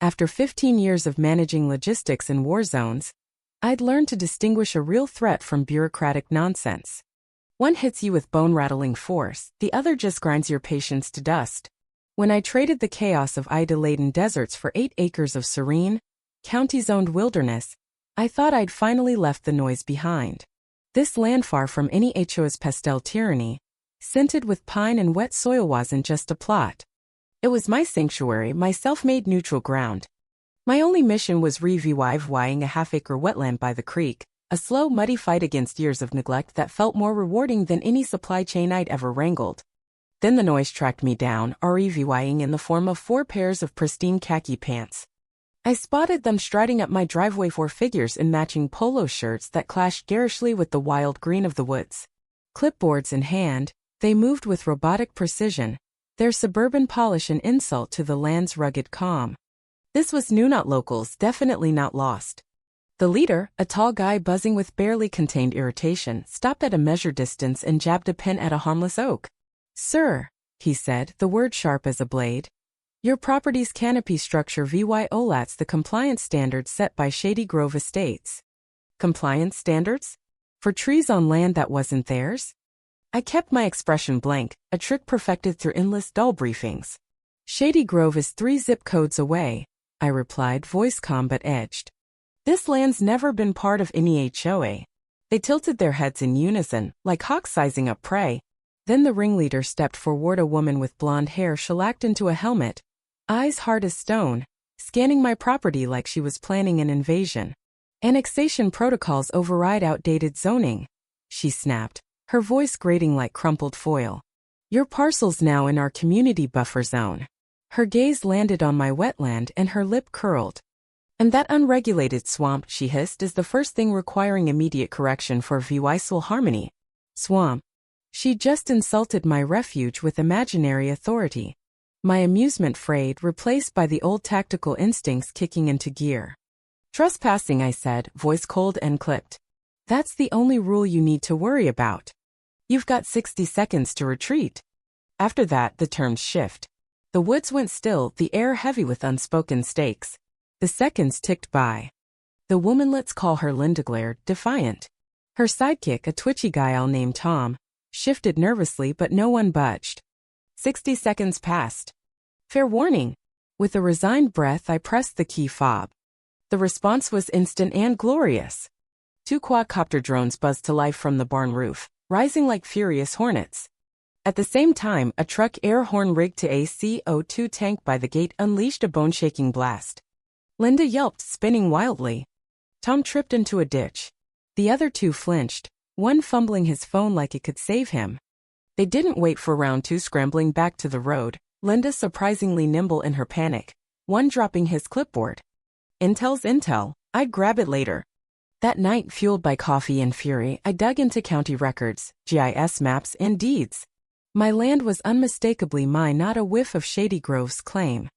After 15 years of managing logistics in war zones, I'd learned to distinguish a real threat from bureaucratic nonsense. One hits you with bone-rattling force, the other just grinds your patience to dust. When I traded the chaos of Ida-laden deserts for 8 acres of serene, county-zoned wilderness, I thought I'd finally left the noise behind. This land far from any HOA's pastel tyranny, scented with pine and wet soil, wasn't just a plot. It was my sanctuary, my self-made neutral ground. My only mission was reviving a half-acre wetland by the creek, a slow, muddy fight against years of neglect that felt more rewarding than any supply chain I'd ever wrangled. Then the noise tracked me down, reviving in the form of 4 pairs of pristine khaki pants. I spotted them striding up my driveway, 4 figures in matching polo shirts that clashed garishly with the wild green of the woods. Clipboards in hand, they moved with robotic precision, their suburban polish an insult to the land's rugged calm. This was new, not locals, definitely not lost. The leader, a tall guy buzzing with barely contained irritation, stopped at a measured distance and jabbed a pen at a harmless oak. "Sir," he said, the word sharp as a blade, "your property's canopy structure violates the compliance standards set by Shady Grove Estates." Compliance standards? For trees on land that wasn't theirs? I kept my expression blank, a trick perfected through endless dull briefings. "Shady Grove is 3 zip codes away," I replied, voice calm but edged. "This land's never been part of any HOA." They tilted their heads in unison, like hawks sizing up prey. Then the ringleader stepped forward, a woman with blonde hair shellacked into a helmet, eyes hard as stone, scanning my property like she was planning an invasion. "Annexation protocols override outdated zoning," she snapped, her voice grating like crumpled foil. "Your parcel's now in our community buffer zone." Her gaze landed on my wetland and her lip curled. "And that unregulated swamp," she hissed, "is the first thing requiring immediate correction for visceral harmony." Swamp. She just insulted my refuge with imaginary authority. My amusement frayed, replaced by the old tactical instincts kicking into gear. "Trespassing," I said, voice cold and clipped. "That's the only rule you need to worry about. You've got 60 seconds to retreat." After that, the terms shift. The woods went still, the air heavy with unspoken stakes. The seconds ticked by. The woman, let's call her Linda, glared, defiant. Her sidekick, a twitchy guy I'll name Tom, shifted nervously, but no one budged. 60 seconds passed. "Fair warning." With a resigned breath, I pressed the key fob. The response was instant and glorious. 2 quadcopter drones buzzed to life from the barn roof, rising like furious hornets. At the same time, a truck air horn rigged to a CO2 tank by the gate unleashed a bone-shaking blast. Linda yelped, spinning wildly. Tom tripped into a ditch. The other 2 flinched, one fumbling his phone like it could save him. They didn't wait for round 2, scrambling back to the road, Linda surprisingly nimble in her panic, one dropping his clipboard. "Intel's intel, I'd grab it later." That night, fueled by coffee and fury, I dug into county records, GIS maps, and deeds. My land was unmistakably mine, not a whiff of Shady Grove's claim.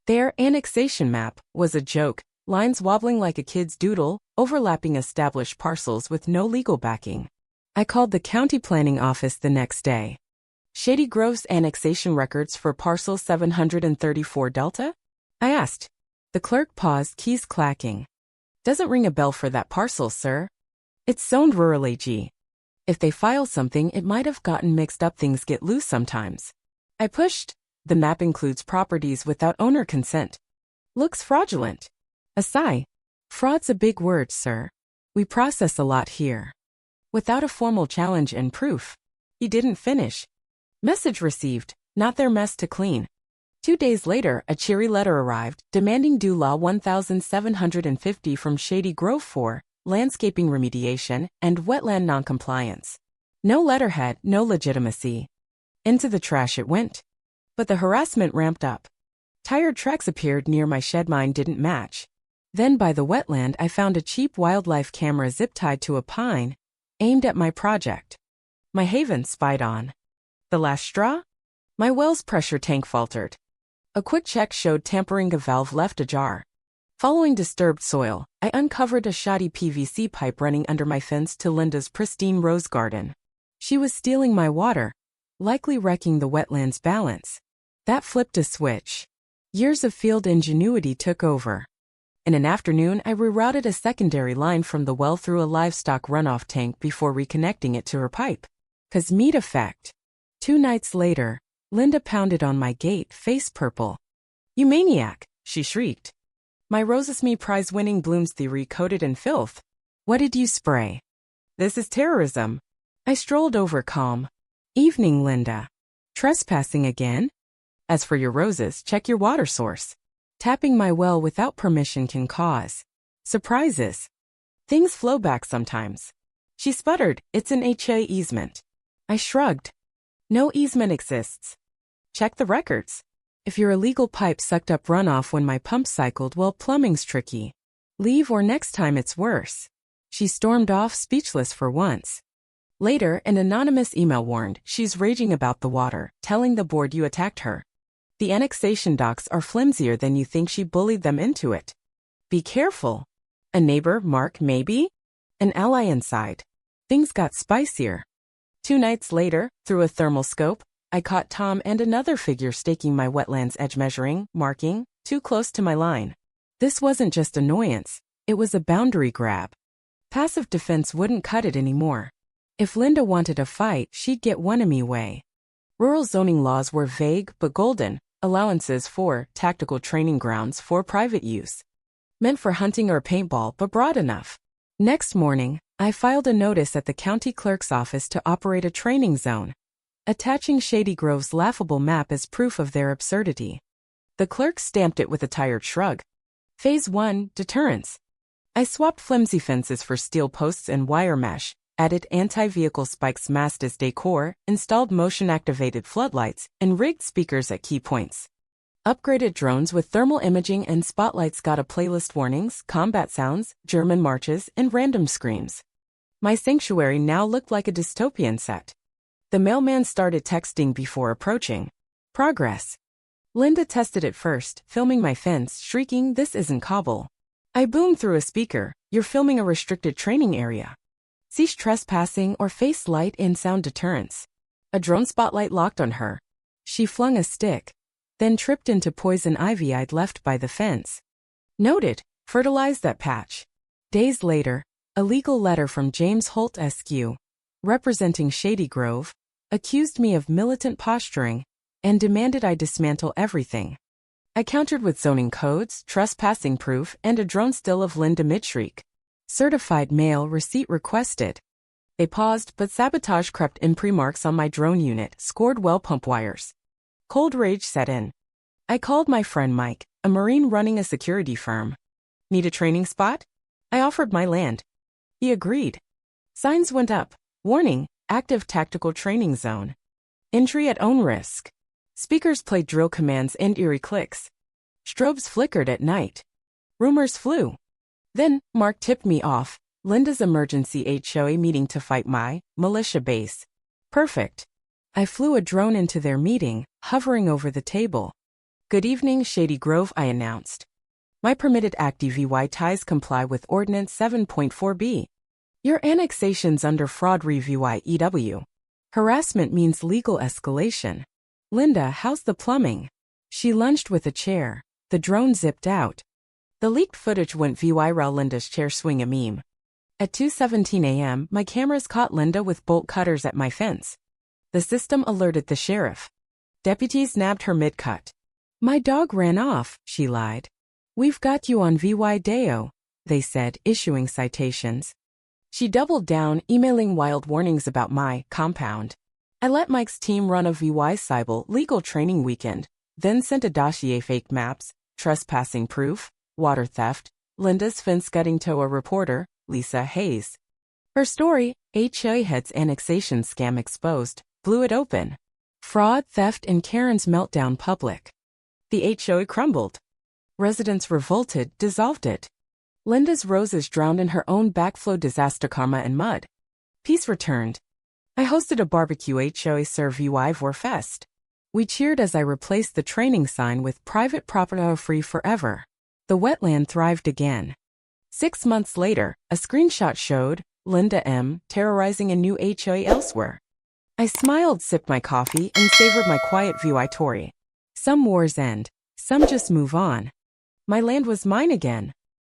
Their annexation map was a joke, lines wobbling like a kid's doodle, overlapping established parcels with no legal backing. I called the county planning office the next day. "Shady Grove's annexation records for parcel 734 Delta?" I asked. The clerk paused, keys clacking. "Doesn't ring a bell for that parcel, sir. It's zoned rural AG. If they file something, it might have gotten mixed up. Things get loose sometimes." I pushed. "The map includes properties without owner consent. Looks fraudulent." A sigh. "Fraud's a big word, sir. We process a lot here." Without a formal challenge and proof. He didn't finish. "Message received, not their mess to clean." 2 days later, a cheery letter arrived, demanding due law 1,750 from Shady Grove for landscaping remediation and wetland noncompliance. No letterhead, no legitimacy. Into the trash it went. But the harassment ramped up. Tired tracks appeared near my shed, mine didn't match. Then by the wetland I found a cheap wildlife camera zip-tied to a pine, aimed at my project. My haven spied on. The last straw? My well's pressure tank faltered. A quick check showed tampering, a valve left ajar. Following disturbed soil, I uncovered a shoddy PVC pipe running under my fence to Linda's pristine rose garden. She was stealing my water, likely wrecking the wetland's balance. That flipped a switch. Years of field ingenuity took over. In an afternoon, I rerouted a secondary line from the well through a livestock runoff tank before reconnecting it to her pipe. 'Cause meat effect. 2 nights later, Linda pounded on my gate, face purple. "You maniac," she shrieked. "My Roses Me prize-winning blooms theory coated in filth. What did you spray? This is terrorism." I strolled over calm. "Evening, Linda. Trespassing again? As for your roses, check your water source. Tapping my well without permission can cause surprises. Things flow back sometimes." She sputtered, "It's an HOA easement." I shrugged. "No easement exists. Check the records. If your illegal pipe sucked up runoff when my pump cycled, well, plumbing's tricky. Leave or next time it's worse." She stormed off, speechless for once. Later, an anonymous email warned, "She's raging about the water, telling the board you attacked her. The annexation docs are flimsier than you think, she bullied them into it. Be careful." A neighbor, Mark, maybe? An ally inside. Things got spicier. 2 nights later, through a thermal scope, I caught Tom and another figure staking my wetlands edge, measuring, marking, too close to my line. This wasn't just annoyance, it was a boundary grab. Passive defense wouldn't cut it anymore. If Linda wanted a fight, she'd get one of me way. Rural zoning laws were vague but golden. Allowances for tactical training grounds for private use. Meant for hunting or paintball, but broad enough. Next morning, I filed a notice at the county clerk's office to operate a training zone, attaching Shady Grove's laughable map as proof of their absurdity. The clerk stamped it with a tired shrug. Phase 1, deterrence. I swapped flimsy fences for steel posts and wire mesh, added anti-vehicle spikes masked as decor, installed motion-activated floodlights, and rigged speakers at key points. Upgraded drones with thermal imaging and spotlights, got a playlist warnings, combat sounds, German marches, and random screams. My sanctuary now looked like a dystopian set. The mailman started texting before approaching. Progress. Linda tested it first, filming my fence, shrieking, "This isn't cobble." I boomed through a speaker, "You're filming a restricted training area. Cease trespassing or face light and sound deterrence." A drone spotlight locked on her. She flung a stick, then tripped into poison ivy I'd left by the fence. Noted, fertilize that patch. Days later, a legal letter from James Holt SQ, representing Shady Grove, accused me of militant posturing and demanded I dismantle everything. I countered with zoning codes, trespassing proof, and a drone still of Linda mid-shriek. Certified mail receipt requested. They paused, but sabotage crept in. Pre-marks on my drone unit, scored well pump wires. Cold rage set in. I called my friend Mike, a Marine running a security firm. "Need a training spot?" I offered my land. He agreed. Signs went up. Warning, active tactical training zone. Entry at own risk. Speakers played drill commands and eerie clicks. Strobes flickered at night. Rumors flew. Then, Mark tipped me off, Linda's emergency HOA meeting to fight my militia base. Perfect. I flew a drone into their meeting, hovering over the table. "Good evening, Shady Grove," I announced. "My permitted active VY ties comply with Ordinance 7.4b. Your annexation's under fraud review EW. Harassment means legal escalation. Linda, how's the plumbing?" She lunged with a chair. The drone zipped out. The leaked footage went viral. Linda's chair swing a meme. At 2:17 a.m., my cameras caught Linda with bolt cutters at my fence. The system alerted the sheriff. Deputies nabbed her mid-cut. "My dog ran off," she lied. "We've got you on VY-DAO," they said, issuing citations. She doubled down, emailing wild warnings about my compound. I let Mike's team run a VY-Cybel legal training weekend, then sent a dossier: fake maps, trespassing proof, water theft, Linda's fence gutting to a reporter, Lisa Hayes. Her story, HOA head's annexation scam exposed, blew it open. Fraud, theft, and Karen's meltdown public. The HOA crumbled. Residents revolted, dissolved it. Linda's roses drowned in her own backflow, disaster, karma, and mud. Peace returned. I hosted a barbecue HOA serve VY Vorfest. We cheered as I replaced the training sign with "Private property free forever." The wetland thrived again. 6 months later, a screenshot showed Linda M. terrorizing a new HOA elsewhere. I smiled, sipped my coffee, and savored my quiet VY Tory. Some wars end. Some just move on. My land was mine again.